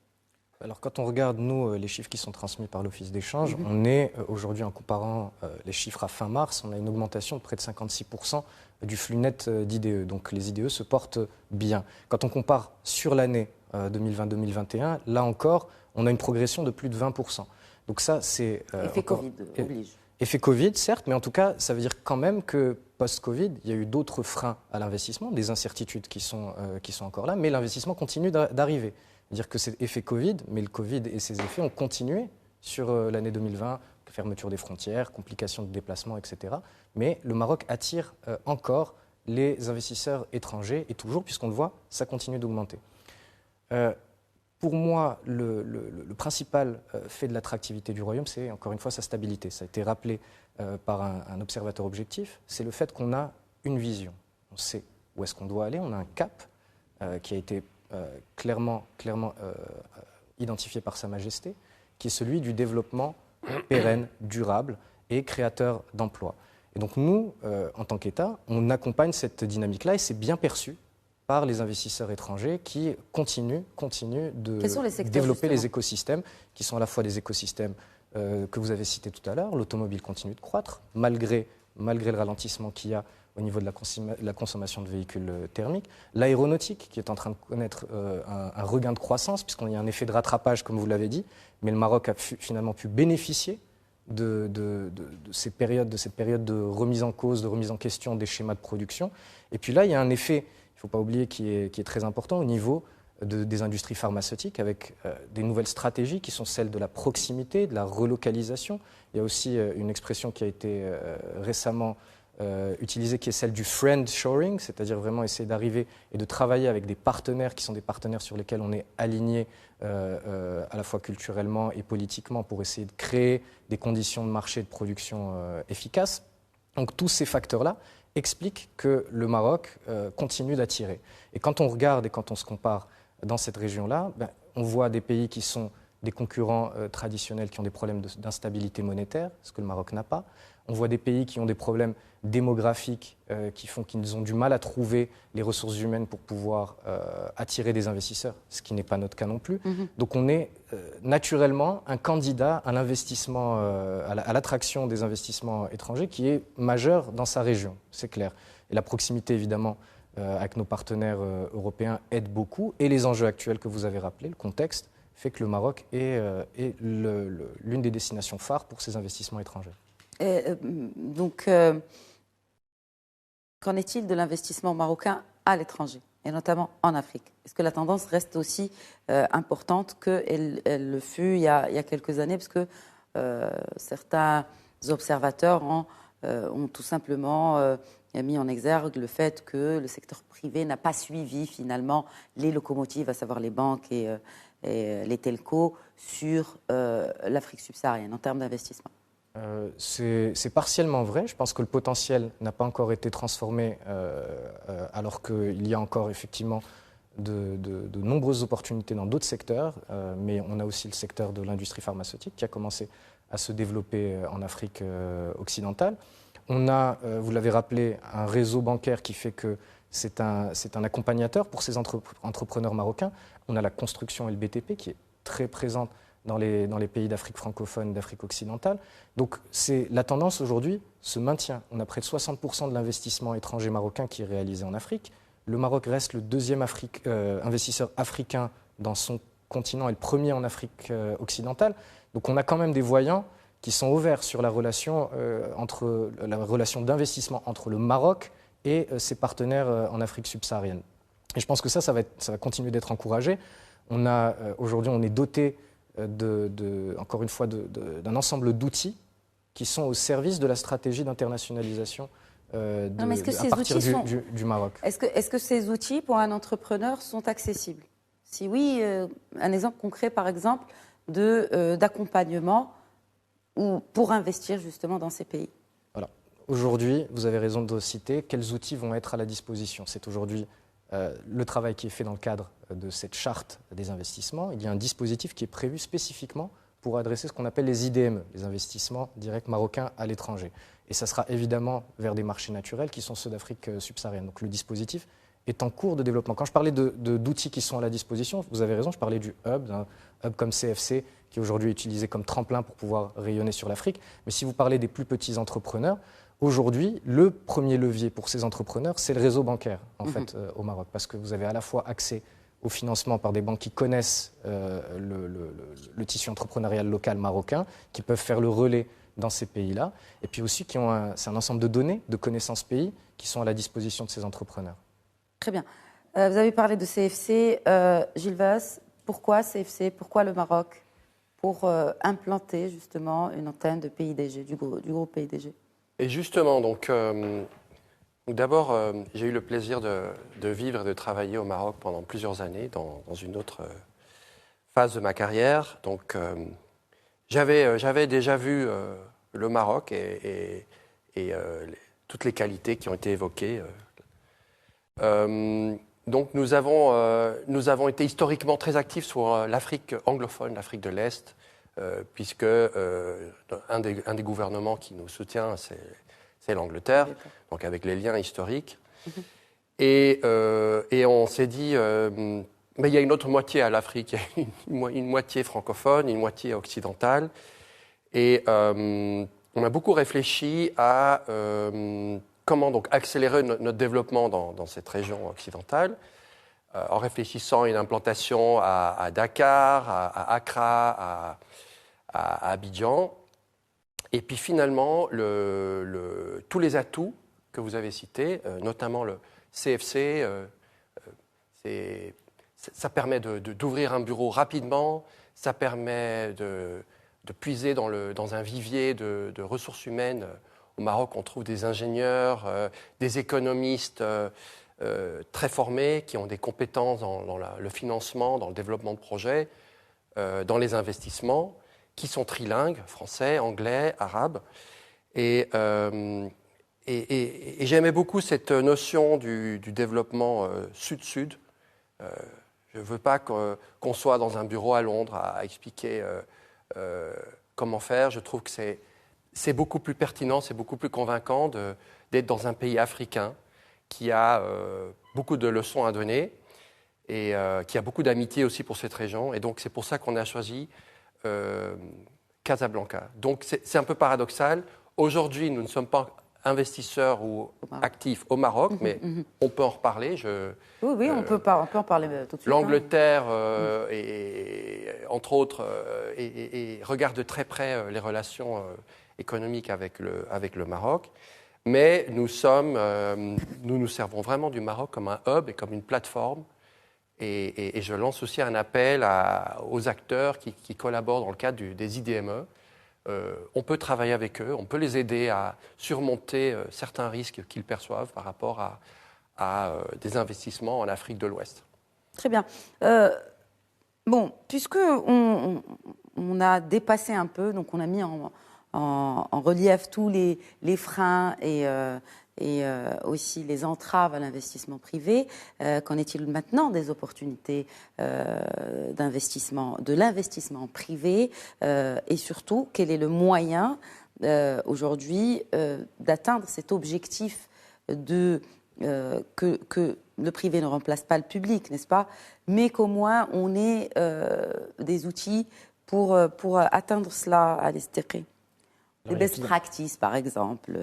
Alors quand on regarde, nous, les chiffres qui sont transmis par l'Office d'échange, on est aujourd'hui, en comparant les chiffres à fin mars, on a une augmentation de près de 56% du flux net d'IDE. Donc les IDE se portent bien. Quand on compare sur l'année 2020-2021, là encore, on a une progression de plus de 20%. Donc ça, c'est... Effet Covid oblige. Effet Covid, certes, mais en tout cas, ça veut dire quand même que post-Covid, il y a eu d'autres freins à l'investissement, des incertitudes qui sont encore là, mais l'investissement continue d'arriver. Dire que c'est effet Covid, mais le Covid et ses effets ont continué sur l'année 2020, fermeture des frontières, complications de déplacement, etc. Mais le Maroc attire encore les investisseurs étrangers, et toujours, puisqu'on le voit, ça continue d'augmenter. Pour moi, le principal fait de l'attractivité du royaume, c'est encore une fois sa stabilité. Ça a été rappelé par un observateur objectif, c'est le fait qu'on a une vision. On sait où est-ce qu'on doit aller, on a un cap qui a été clairement identifié par Sa Majesté, qui est celui du développement pérenne, durable et créateur d'emplois. Et donc nous, en tant qu'État, on accompagne cette dynamique-là et c'est bien perçu par les investisseurs étrangers qui continuent de développer les écosystèmes, qui sont à la fois des écosystèmes que vous avez cités tout à l'heure. L'automobile continue de croître, malgré le ralentissement qu'il y a au niveau de la consommation de véhicules thermiques. L'aéronautique, qui est en train de connaître un regain de croissance, puisqu'il y a un effet de rattrapage, comme vous l'avez dit, mais le Maroc a finalement pu bénéficier de cette période de remise en cause, de remise en question des schémas de production. Et puis là, il y a un effet, il ne faut pas oublier, qui est très important au niveau des industries pharmaceutiques, avec des nouvelles stratégies qui sont celles de la proximité, de la relocalisation. Il y a aussi une expression qui a été récemment utilisée, qui est celle du friend shoring, c'est-à-dire vraiment essayer d'arriver et de travailler avec des partenaires qui sont des partenaires sur lesquels on est aligné à la fois culturellement et politiquement pour essayer de créer des conditions de marché de production efficaces. Donc tous ces facteurs-là expliquent que le Maroc continue d'attirer. Et quand on regarde et quand on se compare dans cette région-là, on voit des pays qui sont des concurrents traditionnels qui ont des problèmes d'instabilité monétaire, ce que le Maroc n'a pas. On voit des pays qui ont des problèmes démographiques qui font qu'ils ont du mal à trouver les ressources humaines pour pouvoir attirer des investisseurs, ce qui n'est pas notre cas non plus. Donc on est naturellement un candidat à l'investissement, à l'attraction des investissements étrangers qui est majeur dans sa région, c'est clair. Et la proximité évidemment avec nos partenaires européens aide beaucoup. Et les enjeux actuels que vous avez rappelés, le contexte, fait que le Maroc est l'une des destinations phares pour ces investissements étrangers. Donc, qu'en est-il de l'investissement marocain à l'étranger, et notamment en Afrique? Est-ce que la tendance reste aussi importante qu'elle le fut il y a quelques années? Parce que certains observateurs ont tout simplement mis en exergue le fait que le secteur privé n'a pas suivi finalement les locomotives, à savoir les banques et les telcos, sur l'Afrique subsaharienne en termes d'investissement. C'est partiellement vrai. Je pense que le potentiel n'a pas encore été transformé alors qu'il y a encore effectivement de nombreuses opportunités dans d'autres secteurs. Mais on a aussi le secteur de l'industrie pharmaceutique qui a commencé à se développer en Afrique occidentale. On a, vous l'avez rappelé, un réseau bancaire qui fait que c'est un accompagnateur pour ces entrepreneurs marocains. On a la construction et le BTP qui est très présente dans les pays d'Afrique francophone, d'Afrique occidentale. Donc la tendance aujourd'hui se maintient. On a près de 60% de l'investissement étranger marocain qui est réalisé en Afrique. Le Maroc reste le deuxième investisseur africain dans son continent et le premier en Afrique occidentale. Donc on a quand même des voyants qui sont ouverts sur la relation d'investissement entre le Maroc et ses partenaires en Afrique subsaharienne. Et je pense que ça va continuer d'être encouragé. Aujourd'hui, on est doté encore une fois, d'un ensemble d'outils qui sont au service de la stratégie d'internationalisation à partir du Maroc. Est-ce que ces outils, pour un entrepreneur, sont accessibles? Si oui, un exemple concret, par exemple, d'accompagnement pour investir justement dans ces pays. Voilà. Aujourd'hui, vous avez raison de citer quels outils vont être à la disposition. C'est aujourd'hui le travail qui est fait dans le cadre de cette charte des investissements. Il y a un dispositif qui est prévu spécifiquement pour adresser ce qu'on appelle les IDME, les investissements directs marocains à l'étranger. Et ça sera évidemment vers des marchés naturels qui sont ceux d'Afrique subsaharienne. Donc le dispositif est en cours de développement. Quand je parlais d'outils qui sont à la disposition, vous avez raison, je parlais du hub, d'un hub comme CFC, qui aujourd'hui est utilisé comme tremplin pour pouvoir rayonner sur l'Afrique. Mais si vous parlez des plus petits entrepreneurs, aujourd'hui, le premier levier pour ces entrepreneurs, c'est le réseau bancaire, en fait, au Maroc. Parce que vous avez à la fois accès au financement par des banques qui connaissent le tissu entrepreneurial local marocain, qui peuvent faire le relais dans ces pays-là, et puis aussi c'est un ensemble de données, de connaissances pays, qui sont à la disposition de ces entrepreneurs. Très bien. Vous avez parlé de CFC. Gilles Vasse, pourquoi CFC? Pourquoi le Maroc? Pour implanter justement une antenne de PIDG, du groupe PIDG. Et justement, donc, d'abord, j'ai eu le plaisir de vivre et de travailler au Maroc pendant plusieurs années, dans une autre phase de ma carrière. Donc, j'avais déjà vu le Maroc et toutes les qualités qui ont été évoquées. Donc nous avons été historiquement très actifs sur l'Afrique anglophone, l'Afrique de l'Est, puisque un des gouvernements qui nous soutient, c'est l'Angleterre, donc avec les liens historiques. Et on s'est dit, mais il y a une autre moitié à l'Afrique, il y a une moitié francophone, une moitié occidentale. Et on a beaucoup réfléchi à comment donc accélérer notre développement dans cette région occidentale, en réfléchissant à une implantation à Dakar, à Accra, à Abidjan. Et puis finalement, tous les atouts que vous avez cités, notamment le CFC, ça permet d'ouvrir un bureau rapidement, ça permet de puiser dans un vivier de ressources humaines. Au Maroc, on trouve des ingénieurs, des économistes très formés qui ont des compétences dans le financement, dans le développement de projets, dans les investissements, qui sont trilingues, français, anglais, arabe. Et j'aimais beaucoup cette notion du développement sud-sud. Je ne veux pas qu'on soit dans un bureau à Londres à expliquer comment faire. Je trouve que c'est beaucoup plus pertinent, c'est beaucoup plus convaincant d'être dans un pays africain qui a beaucoup de leçons à donner et qui a beaucoup d'amitié aussi pour cette région. Et donc c'est pour ça qu'on a choisi Casablanca. Donc c'est un peu paradoxal. Aujourd'hui, nous ne sommes pas investisseurs ou actifs au Maroc, mais on peut en reparler. Oui, on peut en parler tout de suite. L'Angleterre, entre autres, et regarde de très près les relations économiques avec le Maroc. Mais nous nous servons vraiment du Maroc comme un hub et comme une plateforme. Et je lance aussi un appel aux acteurs qui collaborent dans le cadre des IDME. On peut travailler avec eux, on peut les aider à surmonter certains risques qu'ils perçoivent par rapport à des investissements en Afrique de l'Ouest. Très bien. Bon, puisque on a dépassé un peu, donc on a mis en relief tous les freins et aussi les entraves à l'investissement privé. Qu'en est-il maintenant des opportunités d'investissement, de l'investissement privé et surtout, quel est le moyen aujourd'hui d'atteindre cet objectif que le privé ne remplace pas le public, n'est-ce pas, mais qu'au moins on ait des outils pour atteindre cela à l'esprit. Des best practices, par exemple.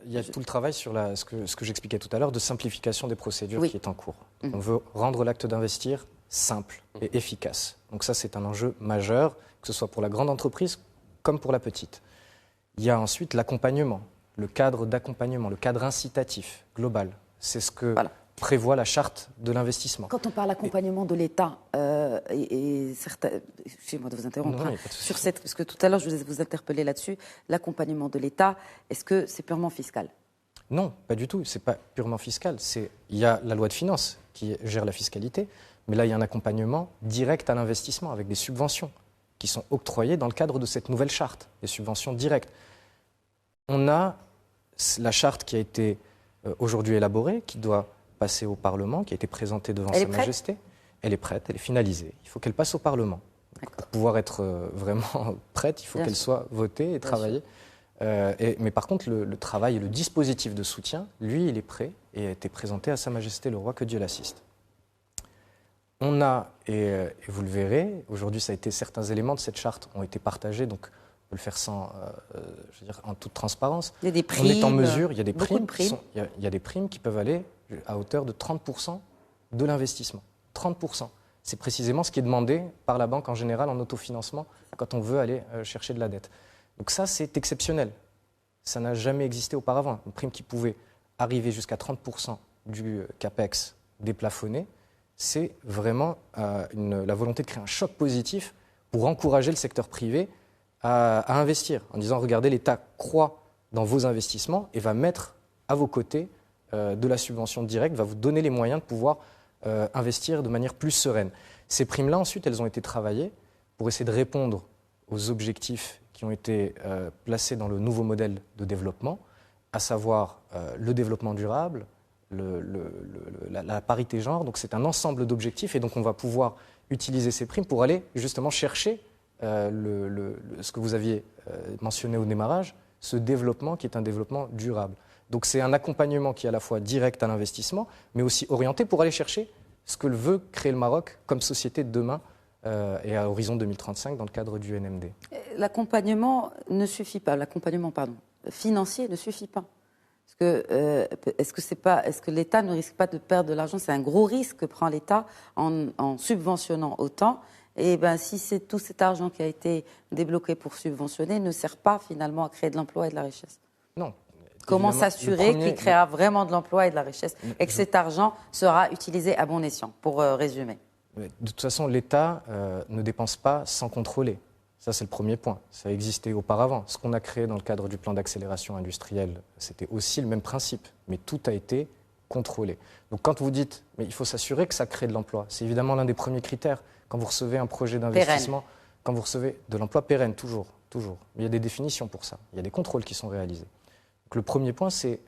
Il y a tout le travail sur ce que j'expliquais tout à l'heure de simplification des procédures qui est en cours. On veut rendre l'acte d'investir simple et efficace. Donc ça, c'est un enjeu majeur, que ce soit pour la grande entreprise comme pour la petite. Il y a ensuite l'accompagnement, le cadre d'accompagnement, le cadre incitatif global. C'est ce que prévoit la charte de l'investissement. Quand on parle d'accompagnement de l'État, excusez-moi de vous interrompre, parce que tout à l'heure je vais vous interpeller là-dessus, l'accompagnement de l'État, est-ce que c'est purement fiscal? Non, pas du tout, c'est pas purement fiscal. Il y a la loi de finances qui gère la fiscalité, mais là il y a un accompagnement direct à l'investissement avec des subventions qui sont octroyées dans le cadre de cette nouvelle charte, des subventions directes. On a la charte qui a été aujourd'hui élaborée, qui doit passer au Parlement, qui a été présentée devant Sa Majesté. Elle est prête, elle est finalisée. Il faut qu'elle passe au Parlement. Pour pouvoir être vraiment prête, il faut qu'elle soit votée et travaillée Mais par contre, le travail et le dispositif de soutien, lui, il est prêt et a été présenté à Sa Majesté le Roi, que Dieu l'assiste. On a, et vous le verrez, aujourd'hui, certains éléments de cette charte ont été partagés, donc on peut le faire en toute transparence. Il y a des primes, on est en mesure, il y a des beaucoup de primes. il y a des primes qui peuvent aller à hauteur de 30% de l'investissement. 30%. C'est précisément ce qui est demandé par la banque en général en autofinancement quand on veut aller chercher de la dette. Donc ça, c'est exceptionnel. Ça n'a jamais existé auparavant. Une prime qui pouvait arriver jusqu'à 30% du CAPEX déplafonné, c'est vraiment la volonté de créer un choc positif pour encourager le secteur privé à investir, en disant, regardez, l'État croit dans vos investissements et va mettre à vos côtés de la subvention directe, va vous donner les moyens de pouvoir investir de manière plus sereine. Ces primes-là, ensuite, elles ont été travaillées pour essayer de répondre aux objectifs qui ont été placés dans le nouveau modèle de développement, à savoir le développement durable, la parité genre. Donc c'est un ensemble d'objectifs et donc on va pouvoir utiliser ces primes pour aller justement chercher ce que vous aviez mentionné au démarrage, ce développement qui est un développement durable. Donc c'est un accompagnement qui est à la fois direct à l'investissement, mais aussi orienté pour aller chercher ce que veut créer le Maroc comme société de demain et à horizon 2035 dans le cadre du NMD. L'accompagnement ne suffit pas. L'accompagnement, financier ne suffit pas. Est-ce que l'État ne risque pas de perdre de l'argent? C'est un gros risque que prend l'État en subventionnant autant. Et si c'est tout cet argent qui a été débloqué pour subventionner ne sert pas finalement à créer de l'emploi et de la richesse. Non. Comment s'assurer qu'il créera vraiment de l'emploi et de la richesse et que cet argent sera utilisé à bon escient, pour résumer? De toute façon, l'État ne dépense pas sans contrôler. Ça, c'est le premier point. Ça existait auparavant. Ce qu'on a créé dans le cadre du plan d'accélération industrielle, c'était aussi le même principe. Mais tout a été contrôlé. Donc quand vous dites, mais il faut s'assurer que ça crée de l'emploi, c'est évidemment l'un des premiers critères. Quand vous recevez un projet d'investissement, quand vous recevez de l'emploi pérenne, toujours. Mais il y a des définitions pour ça. Il y a des contrôles qui sont réalisés. Donc le premier point, c'est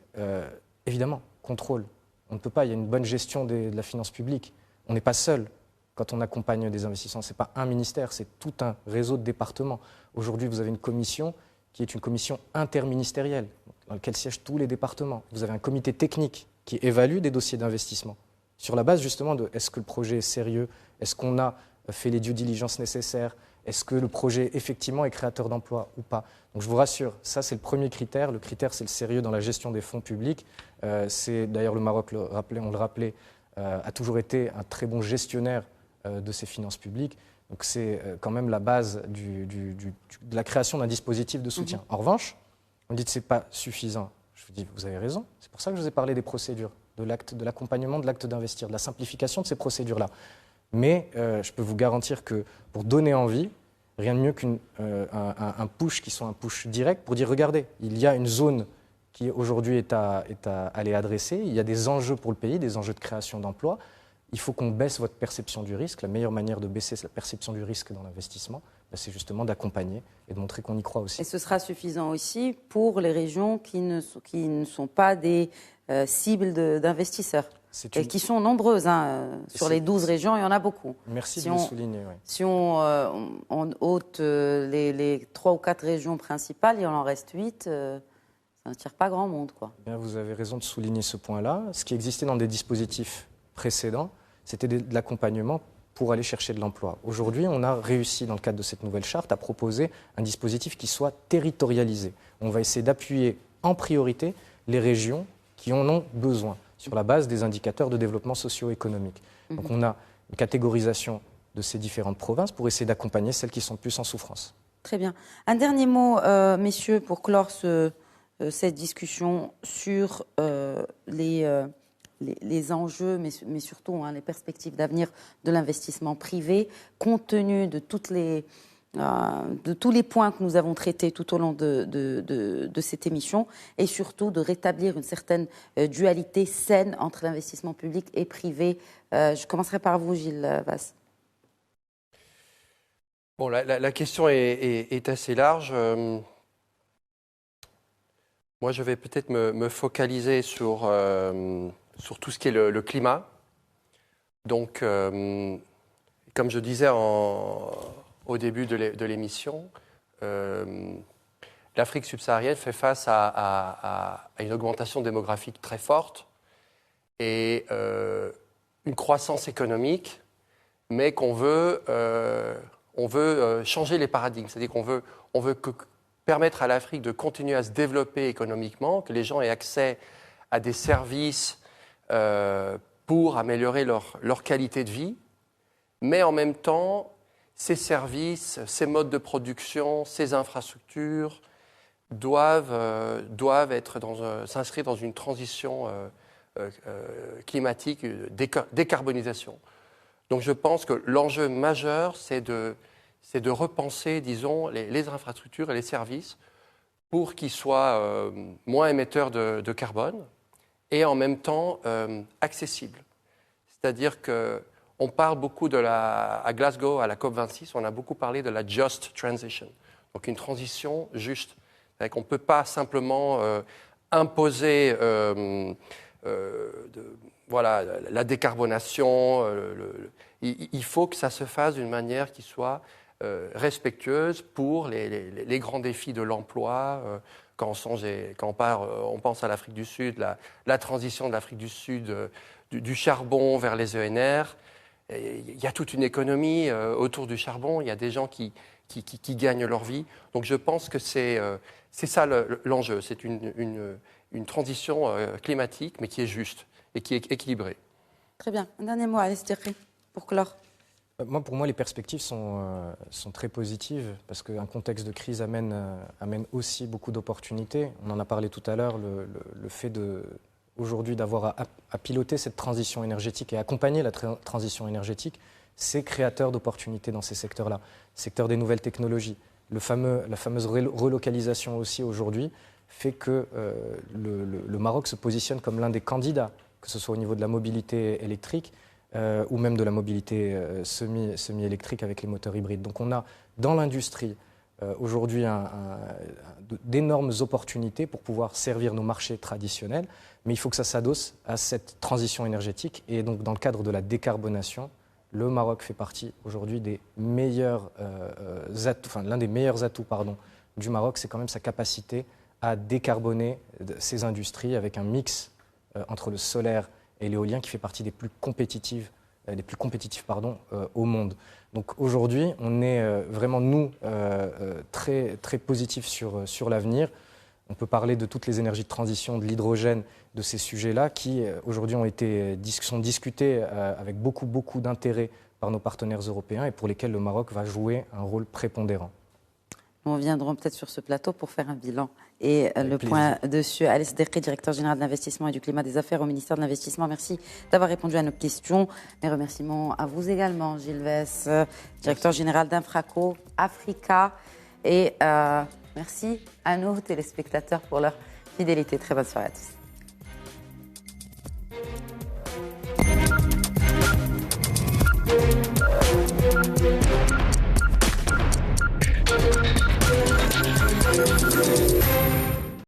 évidemment contrôle. On ne peut pas, il y a une bonne gestion de la finance publique. On n'est pas seul quand on accompagne des investissements. Ce n'est pas un ministère, c'est tout un réseau de départements. Aujourd'hui, vous avez une commission qui est une commission interministérielle dans laquelle siègent tous les départements. Vous avez un comité technique qui évalue des dossiers d'investissement sur la base justement de est-ce que le projet est sérieux, est-ce qu'on a fait les due diligence nécessaires, est-ce que le projet effectivement est créateur d'emplois ou pas. Donc je vous rassure, ça c'est le premier critère. Le critère c'est le sérieux dans la gestion des fonds publics. C'est d'ailleurs le Maroc, on le rappelait, a toujours été un très bon gestionnaire de ses finances publiques. Donc c'est quand même la base de la création d'un dispositif de soutien. En revanche, on dit que ce n'est pas suffisant. Je vous dis, vous avez raison. C'est pour ça que je vous ai parlé des procédures, de l'accompagnement de l'acte d'investir, de la simplification de ces procédures-là. Mais je peux vous garantir que pour donner envie, rien de mieux qu'un push qui soit un push direct pour dire, regardez, il y a une zone qui aujourd'hui est à aller adresser, il y a des enjeux pour le pays, des enjeux de création d'emplois. Il faut qu'on baisse votre perception du risque. La meilleure manière de baisser la perception du risque dans l'investissement, c'est justement d'accompagner et de montrer qu'on y croit aussi. Et ce sera suffisant aussi pour les régions qui ne sont pas des cibles d'investisseurs. Et qui sont nombreuses. Sur les 12 régions, il y en a beaucoup. Merci de le souligner. Oui. Si on ôte les 3 ou 4 régions principales, il en reste 8. Ça ne tire pas grand monde, quoi. Bien, vous avez raison de souligner ce point-là. Ce qui existait dans des dispositifs précédents, c'était de l'accompagnement pour aller chercher de l'emploi. Aujourd'hui, on a réussi, dans le cadre de cette nouvelle charte, à proposer un dispositif qui soit territorialisé. On va essayer d'appuyer en priorité les régions qui en ont besoin, sur la base des indicateurs de développement socio-économique. Donc on a une catégorisation de ces différentes provinces pour essayer d'accompagner celles qui sont plus en souffrance. Très bien. Un dernier mot, messieurs, pour clore cette discussion sur les enjeux, mais surtout les perspectives d'avenir de l'investissement privé, compte tenu de tous les points que nous avons traités tout au long de cette émission, et surtout de rétablir une certaine dualité saine entre l'investissement public et privé. Je commencerai par vous, Gilles Vasse. Bon, la question est assez large. Moi, je vais peut-être me focaliser sur tout ce qui est le climat. Donc, comme je disais au début de l'émission, l'Afrique subsaharienne fait face à une augmentation démographique très forte et une croissance économique, mais on veut changer les paradigmes. C'est-à-dire qu'on veut permettre à l'Afrique de continuer à se développer économiquement, que les gens aient accès à des services pour améliorer leur qualité de vie, mais en même temps, ces services, ces modes de production, ces infrastructures doivent s'inscrire dans une transition climatique, décarbonisation. Donc je pense que l'enjeu majeur, c'est de repenser, disons, les infrastructures et les services pour qu'ils soient moins émetteurs de carbone et en même temps accessibles. C'est-à-dire qu'on parle beaucoup à Glasgow, à la COP26, on a beaucoup parlé de la just transition, donc une transition juste. C'est-à-dire qu'on ne peut pas simplement imposer la décarbonation. Il faut que ça se fasse d'une manière qui soit respectueuse pour les grands défis de l'emploi. Quand on pense à l'Afrique du Sud, la transition de l'Afrique du Sud du charbon vers les ENR, il y a toute une économie autour du charbon, il y a des gens qui gagnent leur vie. Donc je pense que c'est ça l'enjeu, c'est une transition climatique, mais qui est juste et qui est équilibrée. Très bien. Un dernier mot, Alès Dirri, pour clore. Pour moi, les perspectives sont très positives parce qu'un contexte de crise amène aussi beaucoup d'opportunités. On en a parlé tout à l'heure, le fait aujourd'hui d'avoir à piloter cette transition énergétique et accompagner la transition énergétique, c'est créateur d'opportunités dans ces secteurs-là. Secteur des nouvelles technologies. La fameuse relocalisation aussi aujourd'hui fait que le Maroc se positionne comme l'un des candidats, que ce soit au niveau de la mobilité électrique, ou même de la mobilité semi-électrique avec les moteurs hybrides. Donc on a dans l'industrie aujourd'hui d'énormes opportunités pour pouvoir servir nos marchés traditionnels, mais il faut que ça s'adosse à cette transition énergétique. Et donc dans le cadre de la décarbonation, le Maroc fait partie aujourd'hui des meilleurs l'un des meilleurs atouts du Maroc, c'est quand même sa capacité à décarboner ses industries avec un mix entre le solaire et l'éolien qui fait partie des plus compétitifs au monde. Donc aujourd'hui, on est vraiment, nous, très, très positifs sur l'avenir. On peut parler de toutes les énergies de transition, de l'hydrogène, de ces sujets-là qui aujourd'hui sont discutés avec beaucoup, beaucoup d'intérêt par nos partenaires européens et pour lesquels le Maroc va jouer un rôle prépondérant. Nous reviendrons peut-être sur ce plateau pour faire un bilan et le point dessus. Alès Dirri, directeur général de l'investissement et du climat des affaires au ministère de l'Investissement. Merci d'avoir répondu à nos questions. Mes remerciements à vous également, Gilles Vess, directeur général d'Infraco Africa. Et merci à nos téléspectateurs pour leur fidélité. Très bonne soirée à tous.